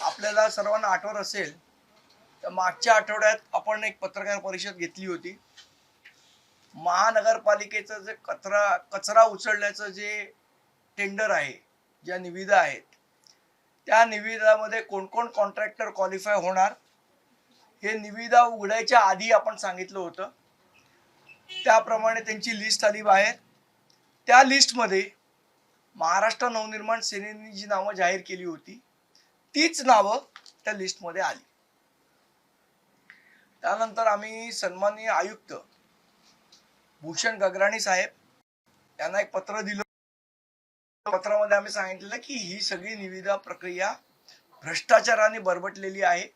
आपल्याला सर्वांना आठवत असेल तर मागच्या आठवड्यात आपण एक पत्रकार परिषद घेतली होती. महानगरपालिकेचं जे कचरा उचलण्याचं जे टेंडर आहे, ज्या निविदा आहेत, त्या निविदामध्ये कोण कोण कॉन्ट्रॅक्टर क्वालिफाय होणार हे निविदा उघडायच्या आधी आपण सांगितलं होतं. त्याप्रमाणे त्यांची लिस्ट आली बाहेर. त्या लिस्टमध्ये महाराष्ट्र नवनिर्माण सेनेने जी नावं जाहीर केली होती तीच नावं त्या लिस्टमध्ये आली. त्यानंतर आम्ही सन्माननीय आयुक्त भूषण गगराणी साहेब यांना एक पत्र दिलं. पत्रामध्ये आम्ही सांगितलेलं की ही सगळी निविदा प्रक्रिया भ्रष्टाचाराने बरबटलेली आहे.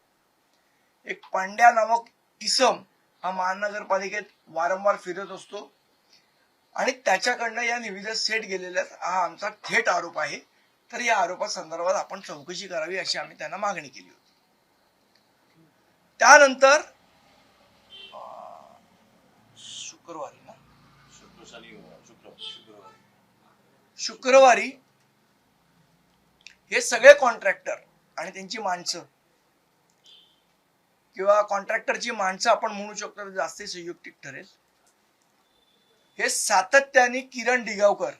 एक पांड्या नामक इसम हा महानगरपालिकेत वारंवार फिरत असतो आणि त्याच्याकडनं या निविदा सेट गेलेल्या हा आमचा थेट आरोप आहे. तर या आरोपासंदर्भात आपण चौकशी करावी अशी आम्ही त्यांना मागणी केली होती. त्यानंतर शुक्रवारी हे सगळे कॉन्ट्रॅक्टर आणि त्यांची माणसं किंवा कॉन्ट्रॅक्टरची माणसं आपण म्हणू शकतो, जास्त संयुक्तिक ठरेल, हे सातत्याने किरण दिगावकर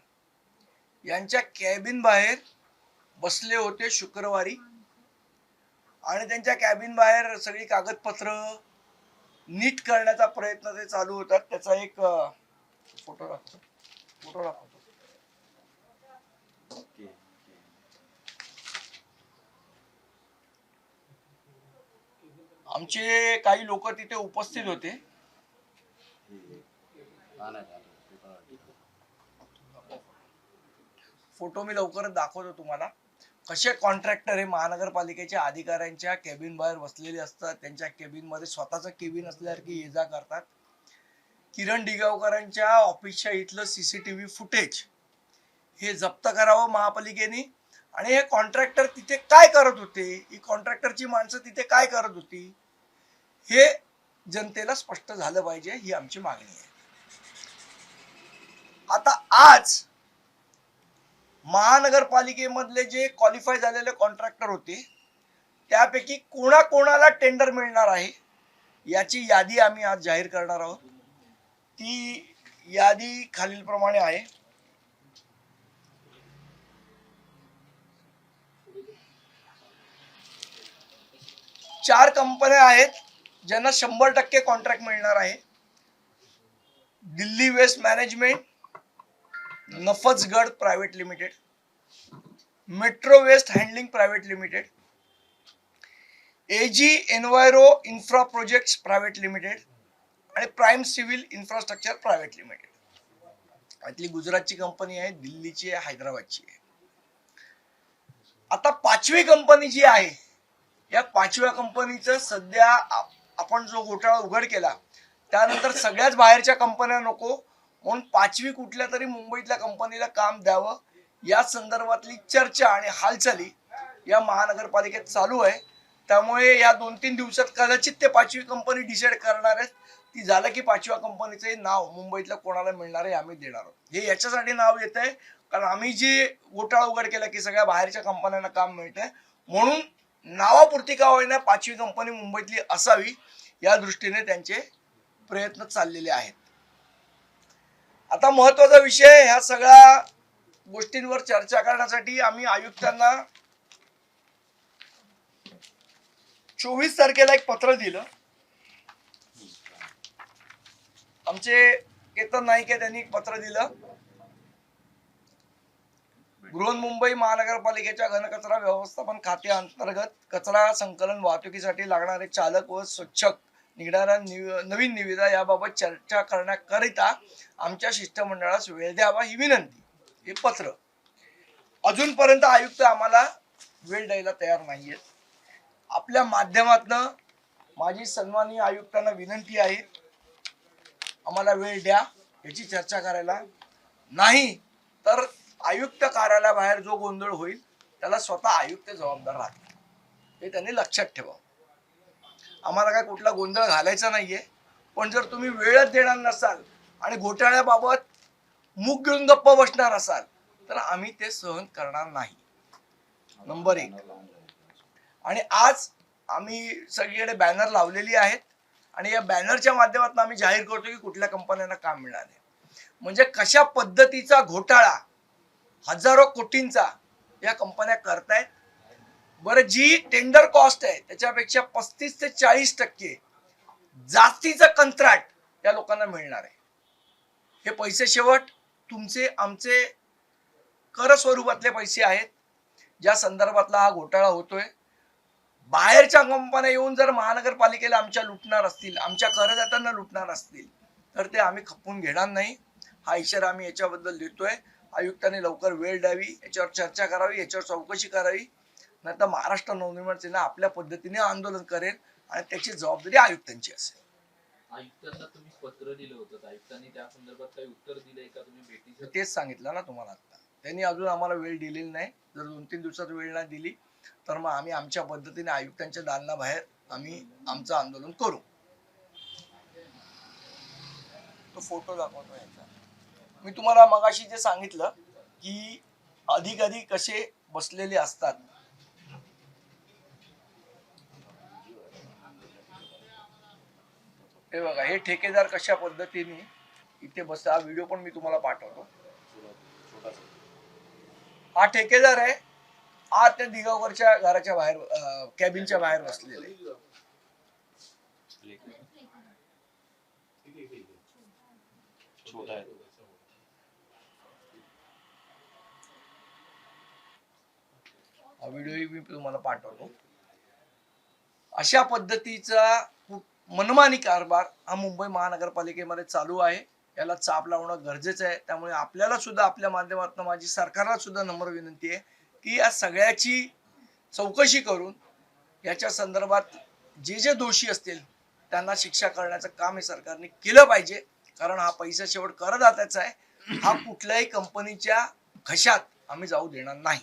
यांच्या कॅबिन बाहेर बसले होते शुक्रवारी. आणि त्यांच्या कॅबिन बाहेर सगळी कागदपत्र नीट करण्याचा प्रयत्न ते चालू होतात. त्याचा एक फोटो दाखवतो. आमचे काही लोक तिथे उपस्थित होते. फोटो मी लवकरच दाखवतो तुम्हाला. कसे कॉन्ट्रॅक्टर हे महानगरपालिकेच्या अधिकाऱ्यांच्या केबिन बाहेर बसलेले असतात, त्यांच्या केबिन मध्ये स्वतःचं केबिन असल्यासारखी ये जा करतात. किरण दिगावकरांच्या ऑफिसच्या इथलं सीसीटीव्ही फुटेज हे जप्त करावं महापालिकेने. आणि हे कॉन्ट्रॅक्टर तिथे काय करत होते, ही कॉन्ट्रॅक्टरची माणसं तिथे काय करत होती, हे जनतेला स्पष्ट झालं पाहिजे, ही आमची मागणी आहे. आता आज महानगरपालिकेमधले जे क्वालिफाय झालेले कॉन्ट्रॅक्टर होते त्यापैकी कोणाकोणाला टेंडर मिळणार आहे याची यादी आम्ही आज जाहीर करणार आहोत. ती यादी खालीलप्रमाणे आहे. चार कंपन्या आहेत ज्यांना 100% कॉन्ट्रॅक्ट मिळणार आहे. दिल्ली वेस्ट मॅनेजमेंट, नफजगड private limited, metro waste handling private limited, AG enviro infra projects private limited आणि prime civil infrastructure private limited. यातली गुजरातची कंपनी आहे, दिल्लीची आहे, हैदराबादची आहे. आता पाचवी कंपनी जी आहे, या पाचव्या कंपनीचं सध्या आपण जो घोटाळा उघड केला त्यानंतर सगळ्याच बाहेरच्या कंपन्या नको म्हणून पाचवी कुठल्या तरी मुंबईतल्या कंपनीला काम द्यावं या संदर्भातली चर्चा आणि हालचाली या महानगरपालिकेत चालू आहे. त्यामुळे या 2-3 दिवसात कदाचित ते पाचवी कंपनी डिसाईड करणार आहेत. ती झालं की पाचव्या कंपनीचं नाव मुंबईतल्या कोणाला मिळणार आहे आम्ही देणार आहोत. हे याच्यासाठी नाव येत आहे कारण आम्ही जे घोटाळा उघड केला की सगळ्या बाहेरच्या कंपन्यांना काम मिळतंय म्हणून नावापुरती का होईना पाचवी कंपनी मुंबईतली असावी या दृष्टीने त्यांचे प्रयत्न चाललेले आहेत. आता महत्वाचा विषय, ह्या सगळ्या गोष्टींवर चर्चा करण्यासाठी आम्ही आयुक्तांना 24 तारखेला एक पत्र दिलं. आमचे केतन नाईक त्यांनी एक पत्र दिलं. बृहन्मुंबई महानगरपालिकेच्या घनकचरा व्यवस्थापन खात्याअंतर्गत कचरा संकलन वाहतुकीसाठी लागणारे चालक व स्वच्छक निघणाऱ्या नवीन निविदा याबाबत चर्चा करण्याकरिता आमच्या शिष्टमंडळास वेळ द्यावा ही विनंती. हे पत्र अजूनपर्यंत आयुक्त आम्हाला वेळ द्यायला तयार नाहीयेत. आपल्या माध्यमातून माझी सन्माननीय आयुक्तांना विनंती आहे, आम्हाला वेळ द्या याची चर्चा करायला. नाही तर आयुक्त कार्यालयाबाहेर जो गोंधळ होईल त्याला स्वतः आयुक्त जबाबदार राहतील, हे त्यांनी लक्षात ठेवावं. आम्हाला काय कुठला गोंधळ घालायचा नाहीये, पण जर तुम्ही वेळच देणार नसाल आणि घोटाळ्याबाबत मूग घेऊन गप्प बसणार असाल तर आम्ही ते सहन करणार नाही. नंबर 1. आणि आज आम्ही सगळीकडे बॅनर लावलेली आहेत आणि या बॅनरच्या माध्यमातून आम्ही जाहीर करतो की कुठल्या कंपन्यांना काम मिळणार आहे. म्हणजे कशा पद्धतीचा घोटाळा हजारो कोटींचा या कंपन्या करतायत. बरं, जी टेंडर कॉस्ट आहे त्याच्यापेक्षा 35 ते 40% जास्तीचं कंत्राट या लोकांना मिळणार आहे. हे पैसे शेवट तुमचे आमचे कर स्वरूपातले पैसे आहेत ज्या संदर्भातला हा घोटाळा होतोय. बाहेरच्या कंपन्या येऊन जर महानगरपालिकेला आमच्या लुटणार असतील, आमच्या करदात्यांना लुटणार असतील तर ते आम्ही खपवून घेणार नाही. हा इशारा आम्ही याच्याबद्दल देतोय. आयुक्तांनी लवकर वेळ द्यावी, याच्यावर चर्चा करावी, याच्यावर चौकशी करावी. नाहीतर महाराष्ट्र नवनिर्माण सेना आपल्या पद्धतीने आंदोलन करेल आणि त्याची जबाबदारी आयुक्तांची असेल. आयुक्तांना तुम्ही पत्र दिलं होतं, आयुक्तांनी त्या संदर्भात काही उत्तर दिलंय का तुम्ही भेटीचं? तेच सांगितलं ना तुम्हाला आता. त्यांनी अजून आम्हाला वेळ दिलेली नाही. जर 2-3 दिवसात वेळ नाही दिली तर मग आम्ही आमच्या पद्धतीने आयुक्तांच्या दालनाबाहेर आम्ही आमचं आंदोलन करू. तो फोटो दाखवतो याचा. मी तुम्हाला मगाशी जे सांगितलं की अधिकारी कसे बसलेले असतात. हे बघा, हे ठेकेदार कशा पद्धतीने इथे बसतात. हा व्हिडिओ पण मी तुम्हाला पाठवतो. हा ठेकेदार आहे. आज त्या दिगावरच्या घराच्या बाहेर कॅबिनच्या बाहेर बसलेले. हा व्हिडिओ मी तुम्हाला पाठवतो. अशा पद्धतीचा मनमानी कारभार हा मुंबई महानगरपालिकेमध्ये चालू आहे. याला चाप लावणं गरजेचं आहे. त्यामुळे आपल्याला सुद्धा आपल्या माध्यमातून माझी सरकारला सुद्धा नम्र विनंती आहे की या सगळ्याची चौकशी करून याच्या संदर्भात जे जे दोषी असतील त्यांना शिक्षा करण्याचं काम हे सरकारने केलं पाहिजे. कारण हा पैसा शेवट करदात्याचा आहे. हा कुठल्याही कंपनीच्या घशात आम्ही जाऊ देणार नाही.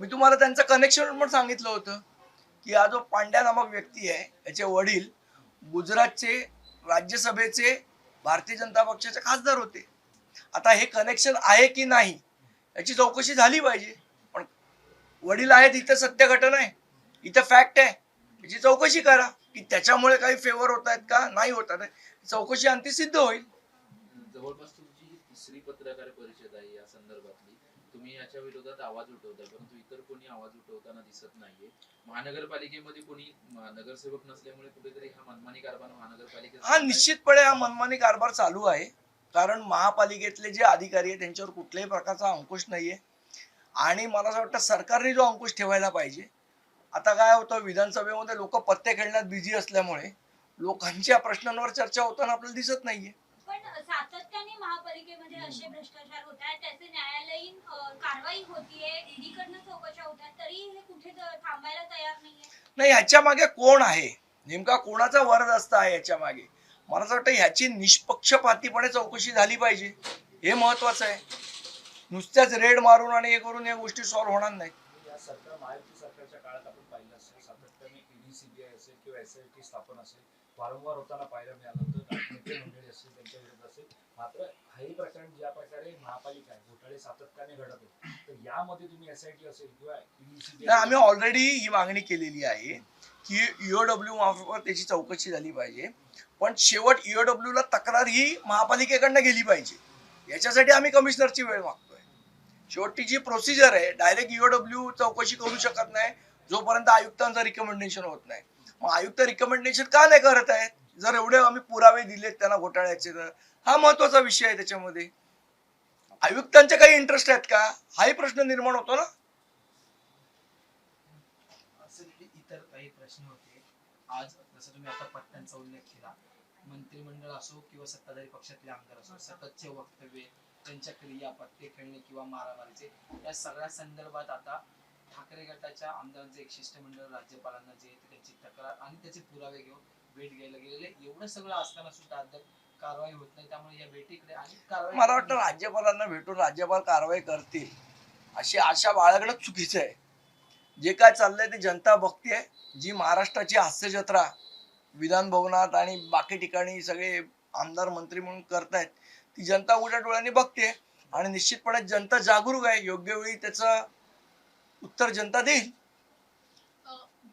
मी तुम्हाला त्यांचं कनेक्शन पण सांगितलं होतं की हा जो पांड्या नामक व्यक्ती आहे याचे वडील गुजरातचे राज्यसभेचे भारतीय जनता पक्षाचे खासदार होते. आता हे कनेक्शन आहे की नाही याची चौकशी झाली पाहिजे. पण वडील आहेत इथं सत्य घटना आहे, इथं फॅक्ट आहे. याची चौकशी करा की त्याच्यामुळे काही फेवर होत आहेत का नाही होत आहेत. चौकशी अंती सिद्ध होईल. जवळपास तुमची ही तिसरी पत्रकार परिषद आहे या संदर्भातली. तुम्ही याच्या विरोधात आवाज उठवताय, परंतु इतर कोणी आवाज उठवताना दिसत नाहीये. महानगरपालिकेमध्ये कोणी नगरसेवक नसल्यामुळे कुठेतरी हा मनमानी कारभार महानगरपालिकेत हा निश्चितपणे हा मनमानी कारभार चालू आहे. कारण महापालिकेतले जे अधिकारी आहेत त्यांच्यावर कुठल्याही प्रकारचा अंकुश नाहीये आणि मला असं वाटतं सरकारने जो अंकुश ठेवायला पाहिजे. आता काय होतं, विधानसभेमध्ये लोक पत्ते खेळण्यात बिझी असल्यामुळे लोकांच्या प्रश्नांवर चर्चा होताना आपल्याला दिसत नाहीये. पण सातत्याने महापालिकेमध्ये असे भ्रष्टाचार होत आहेत, त्याचे न्यायालयीन कारवाई होतीये, ईडी कडनं चौकशा होत आहेत, तरी हे कुठे थांबायला तयार नाहीये. नाही, ह्याच्या मागे कोण आहे, नेमका कोणाचा वरदहस्त आहे याच्या मागे. मला असं वाटतं ह्याची निष्पक्षपातीपणे चौकशी झाली पाहिजे. हे महत्वाचं आहे. नुसत्याच रेड मारून आणि हे करून या गोष्टी सॉल्व्ह होणार नाहीत. या सरकार महायुती सरकारच्या काळात आपण पाहिलं असेल सातत्याने ईडी सीबीआय असेल किंवा एसआयटी स्थापन असेल वारंवार होताना पाहायला मिळालं होतं. नेते मंडळी असेल त्यांच्या विरोधात असेल. मात्र हाही प्रकरण ज्या प्रकारे महापालिका आहे घोटाळे सातत्याने घडत आहेत, तर यामध्ये तुम्ही एसआयटी असेल किंवा ईडी सीबीआय आम्ही ऑलरेडी ही मागणी केलेली आहे की ईओडब्ल्यू मार्फत त्याची चौकशी झाली पाहिजे. पण शेवट ईओडब्ल्यू ला तक्रार ही महापालिकेकडनं गेली पाहिजे. याच्यासाठी आम्ही कमिशनरची वेळ मागतोय. शेवटची जी प्रोसिजर आहे, डायरेक्ट ईओडब्ल्यू चौकशी करू शकत नाही जोपर्यंत आयुक्तांचं रिकमेंडेशन होत नाही. मग आयुक्त रिकमेंडेशन का नाही करत आहेत? जर एवढे आम्ही पुरावे दिलेत त्यांना घोटाळ्याचे तर हा महत्वाचा विषय आहे. त्याच्यामध्ये आयुक्तांचे काही इंटरेस्ट आहेत का हाही प्रश्न निर्माण होतो ना. इतर काही प्रश्न होते. आज जसं तुम्ही आता पत्त्यांचा उल्लेख केला, मंत्रिमंडळ असो किंवा सत्ताधारी पक्षातले आमदार असो, सततचे वक्तव्य, त्यांच्या क्रिया, पत्ते खेळणे किंवा मारामारीचे, या सगळ्या संदर्भात आता ठाकरे गटाच्या आमदारांचे एक शिष्टमंडळ राज्यपालांना जे त्यांची तक्रार आणि त्याचे पुरावे घेऊन भेट घ्यायला गेलेले. एवढं सगळं असताना सुद्धा अद्याप कारवाई होत नाही. त्यामुळे या भेटीकडे आणि कारवाई, मला वाटतं राज्यपालांना भेटून राज्यपाल कारवाई करतील अशी आशा बाळगणं चुकीचं आहे. जे काय चाललंय ते जनता बघतीये. जी महाराष्ट्राची हास्य जत्रा विधान भवनात आणि बाकी ठिकाणी सगळे आमदार मंत्री म्हणून करतायत ती जनता उघड्या डोळ्यांनी बघते आणि निश्चितपणे जनता जागरूक आहे. योग्य वेळी त्याचं उत्तर जनता देईल.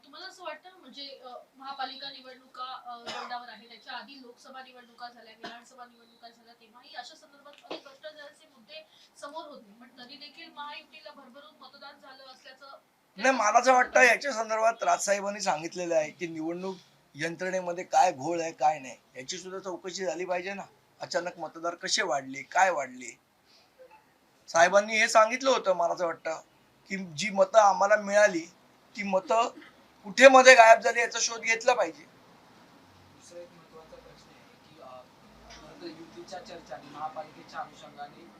तुम्हाला असं वाटतं म्हणजे महापालिका निवडणुका तोंडावर आहे, त्याच्या आधी लोकसभा निवडणुका झाल्या, विधानसभा निवडणुका झाल्या, तेव्हाही अशा संदर्भात अनेक भ्रष्टाचाराचे मुद्दे समोर होते, पण तरी देखील महायुतीला भरभरून मतदान झालं असल्याचं नाही, मला असं वाटतं याच्या संदर्भात राजसाहेबांनी सांगितलेलं आहे की निवडणूक यंत्रणेमध्ये काय घोळ आहे काय नाही याची सुद्धा चौकशी झाली पाहिजे ना. अचानक मतदार कसे वाढले, काय वाढले, साहेबांनी हे सांगितलं होतं. मला असं वाटतं की जी मतं आम्हाला मिळाली ती मतं कुठे मध्ये गायब झाली याचा शोध घेतला पाहिजे. दुसरा एक महत्त्वाचा प्रश्न आहे की खरं तर युतीच्या चर्चा आणि महापालिकेच्या अनुषंगाने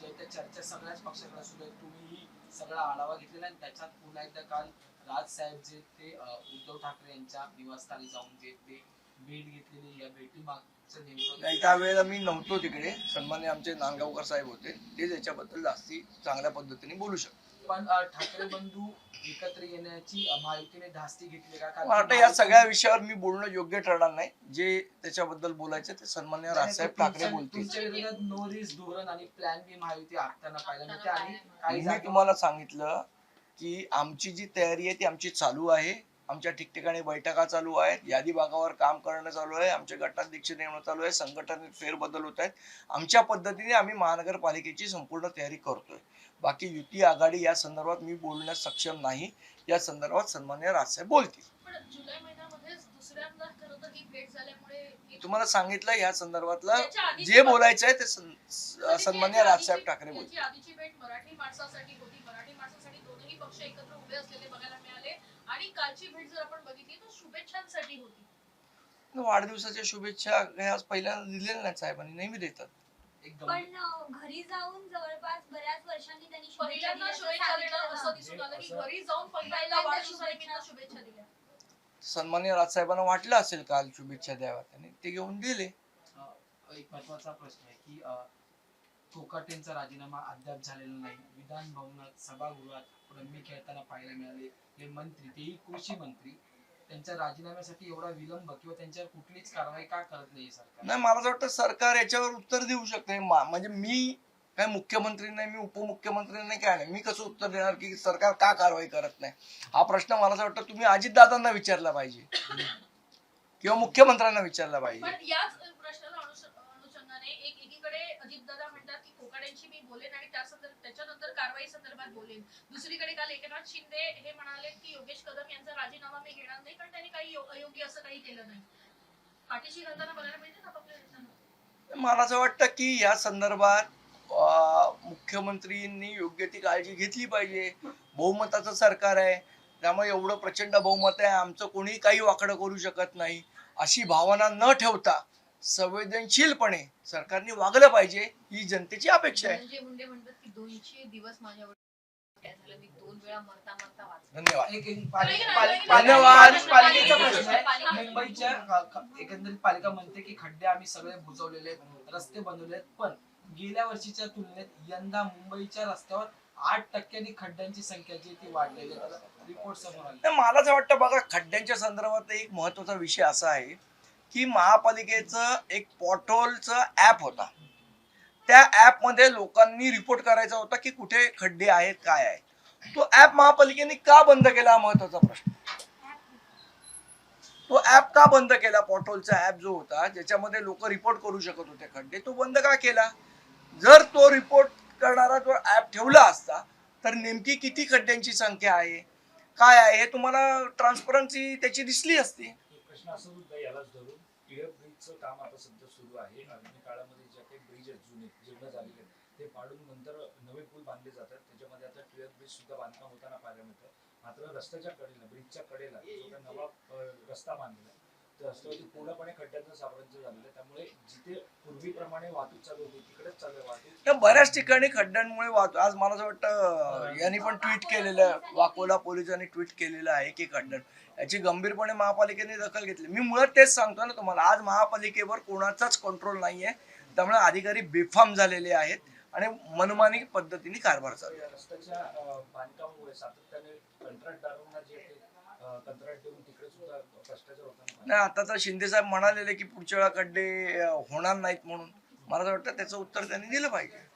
जे त्या चर्चा सगळ्याच पक्षाकडे सुरू आहे. तुम्हीही सगळा आढावा घेतलेला आणि त्याच्यात पुन्हा एकदा काल राजसाहेब जे ते उद्धव ठाकरे यांच्या निवासस्थानी जाऊन जे ते भेट घेतलेली, या भेटीमागचं नेमकं नाही, त्यावेळेला मी नव्हतो तिकडे. सन्मान्य आमचे नांदगावकर साहेब होते, ते याच्याबद्दल जास्ती चांगल्या पद्धतीने बोलू शकतो. पण ठाकरे बंधू एकत्र येण्याची महायुतीने धास्ती घेतली का? कारण मला वाटतं या सगळ्या विषयावर मी बोलणं योग्य ठरणार नाही. जे त्याच्याबद्दल बोलायचं ते सन्मान्य राजसाहेब ठाकरे बोलतील. तुमच्या विरोधात नो रिस्क धोरण आणि प्लॅन बी महायुती आखताना पाहायला मिळते आणि काही मी जागी तुम्हाला सांगितलं की आमची जी तयारी आहे ती आमची चालू आहे. आमच्या ठिकठिकाणी बैठका चालू आहेत, यादी भागावर काम करणं चालू आहे, आमच्या गटाध्यक्ष नेमणं चालू आहे, संघटनेत फेरबदल होत आहेत. आमच्या पद्धतीने आम्ही महानगरपालिकेची संपूर्ण तयारी करतोय. बाकी युती आघाडी या संदर्भात मी बोलण्यास सक्षम नाही. या संदर्भात सन्मान्य राजसाहेब बोलतील. पण जुलै महिन्यामध्येच दुसऱ्यांदा खरं तर ही भेट झाल्यामुळे तुम्हाला सांगितलं या संदर्भातलं त्याच्या आधीची जे पण- बोलायचं आहे ते सन्मान्य राजसाहेब ठाकरे बोलतील. याची आधीची भेट मराठी माणसासाठी होती, मराठी माणसासाठी दोनही पक्ष एकत्र उभे असलेले बघायला मिळाले, आणि कालची भेट जर आपण बघितली तर शुभेच्छांसाठी होती. वाढदिवसाच्या शुभेच्छा काही आज पहिल्यांदा दिलेल्या नाहीत साहेबांनी, नेहमी देतात. एकदम पण घरी जाऊन जवळपास बऱ्याच वर्षांनी त्यांनी शुभेच्छा पहिल्यांदा दिल्याचं शुभेच्छा देणं सांगितलं असं होतं. दिसून आलं की घरी जाऊन पहिल्यांदा पहिल्यांदा वाढदिवसानिमित्त शुभेच्छा दिल्या. सन्मान्य राजसाहेबांना वाटलं असेल काल शुभेच्छा द्याव्या, त्यांनी ते घेऊन दिले. एक महत्वाचा प्रश्न आहे की कोकाटेंचा राजीनामा अद्याप झालेला नाही. विधान भवनात सभागृहात रम्मी खेळताना पाहायला मिळाले. हे मंत्री, तेही कृषी मंत्री, त्यांच्या राजीनाम्यासाठी एवढा विलंब किंवा त्यांच्यावर कुठलीच कारवाई का करत नाही सरकार? नाही, मला असं वाटतं सरकार याच्यावर उत्तर देऊ शकते. म्हणजे मी काय मुख्यमंत्री नाही, मी उपमुख्यमंत्री नाही, काय नाही, मी कसं उत्तर देणार की सरकार का कारवाई करत नाही? हा प्रश्न मला असं वाटतं तुम्ही अजितदादांना विचारला पाहिजे किंवा मुख्यमंत्र्यांना विचारला पाहिजे. पण याच प्रश्नाला अनुषंगाने एकीकडे अजितदादा म्हणतात की कोकाड्यांशी मी बोलेन आणि त्याच्यानंतर कारवाई संदर्भात बोलेन. दुसरीकडे काल एकनाथ शिंदे हे म्हणाले की योगेश कदम यांचा राजीनामा मी घेणार नाही कारण त्यांनी काही अयोग्य असं काही केलं नाही. पाठीशी घालताना बघायला मिळते ना आपल्या नेत्यांना. मला असं वाटतं की या संदर्भात मुख्यमंत्र्यांनी योग्य ती काळजी घेतली पाहिजे. बहुमताचं सरकार आहे, त्यामुळे एवढं प्रचंड बहुमत आहे, आमचं कोणी काही वाकडं करू शकत नाही, अशी भावना न ठेवता संवेदनशीलपणे सरकारने वागलं पाहिजे, ही जनतेची अपेक्षा आहे. धनंजय मुंडे म्हणतात की 200 दिवस माझ्यावर काय झालं, मी 2 वेळा मरता मरता वाचले. धन्यवाद. धन्यवाद. धन्यवाद. पालिकेचा प्रश्न आहे. मुंबईच्या एकंदरीत पालिका म्हणते की खड्डे आम्ही सगळे बुजवलेले आहेत, रस्ते बनवले आहेत, पण गेल्या वर्षीच्या तुलनेत यंदा मुंबईच्या रस्त्यावर 8% खड्ड्यांची संख्या जी ती वाढलेली आहे. रिपोर्ट समोर आले. नाही, मला असं वाटतं बघा, खड्ड्यांच्या संदर्भात एक महत्वाचा विषय असा आहे की महापालिकेचं एक पॉटहोलचं ऍप होता. त्या ऍप मध्ये लोकांनी रिपोर्ट करायचा होता की कुठे खड्डे आहेत, काय आहे. तो ऍप महापालिकेने का बंद केला हा महत्वाचा प्रश्न. तो ऍप का बंद केला? पॉटहोलचा ऍप जो होता ज्याच्यामध्ये लोक रिपोर्ट करू शकत होते खड्डे, तो बंद का केला? जर तो रिपोर्ट करणारा जो ऍप ठेवला असता तर नेमकी किती खड्ड्यांची संख्या आहे, काय आहे, हे तुम्हाला ट्रान्सपरन्सी त्याची दिसली असती. एक प्रश्न असा सुद्धा यालाच धरून टिळक ब्रिजचं काम आता सध्या सुरू आहे. आगामी काळामध्ये जे काही ब्रिज आहेत जुने जीर्ण झालेले आहेत ते पाडून नंतर नवे पूल बांधले जातात. त्याच्यामध्ये आता टिळक ब्रिज सुद्धा बांधकाम होताना पाहायला मिळतं. मात्र रस्त्याच्या कडेला, ब्रिजच्या कडेला जो काही नवा रस्ता बांधलेला आहे त्या रस्त्यावरती पूर्णपणे खड्ड्यांचं साम्राज्य झालेलं आहे. त्यामुळे जिथे पूर्वीप्रमाणे वाहतूक चालू होती तिकडेच चालू आहे वाहतूक. तर बऱ्याच ठिकाणी खड्ड्यांमुळे आज मला असं वाटतं यांनी पण ट्विट केलेलं, वाकोला पोलिसांनी ट्विट केलेलं आहे की खड्ड्यां याची गंभीरपणे महापालिकेने दखल घेतली. मी मुळात तेच सांगतो ना तुम्हाला, आज महापालिकेवर कोणाचाच कंट्रोल नाहीये. त्यामुळे अधिकारी बेफाम झालेले आहेत आणि मनमानी पद्धतीने कारभार चालू आहे. या रस्त्याच्या बांधकामामुळे सातत्याने कंत्राटदारांना जे कंत्राट देऊन तिकडे सुद्धा भ्रष्टाचार होताना पाहिलं. नाही, आता तर शिंदे साहेब म्हणालेले की पुढच्या वेळा खड्डे होणार नाहीत म्हणून. मला असं वाटतं त्याचं उत्तर त्यांनी दिलं पाहिजे.